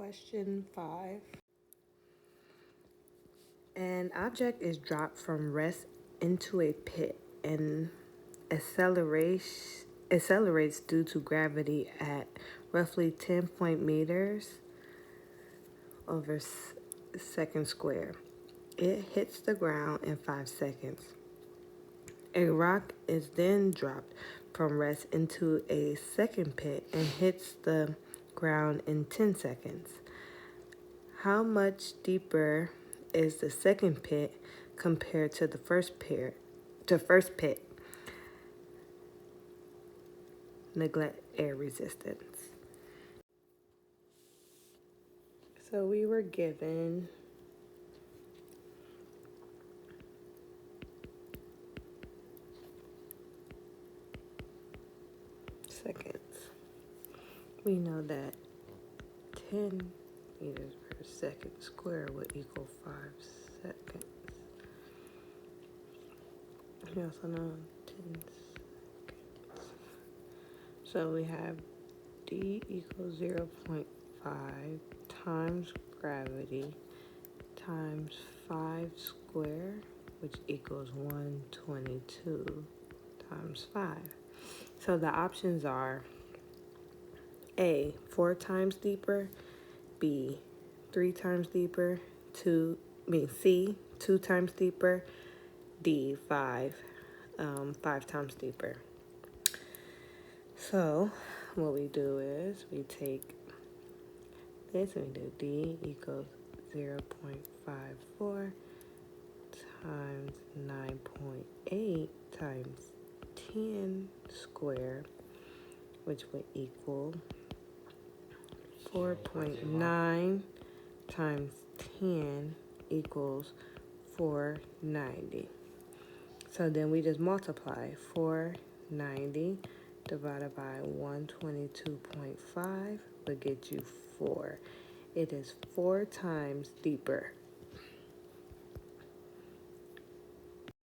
Question 5. An object is dropped from rest into a pit and accelerates due to gravity at roughly 10 meters over second square. It hits the ground in 5 seconds. A rock is then dropped from rest into a second pit and hits the ground in 10 seconds. How much deeper is the second pit compared to the first pit? Neglect air resistance. So we were given seconds. We know that 10 meters per second square would equal 5 seconds. We also know 10 seconds. So we have D equals 0.5 times gravity times 5 square, which equals 122 times 5. So the options are A, 4 times deeper, B, 3 times deeper, C, 2 times deeper, D, 5 times deeper. So what we do is we take this and we do D equals 0.54 times 9.8 times 10 squared, which would equal 4.9 times 10 equals 490. So then we just multiply 490 divided by 122.5 would get you 4. It is 4 times deeper.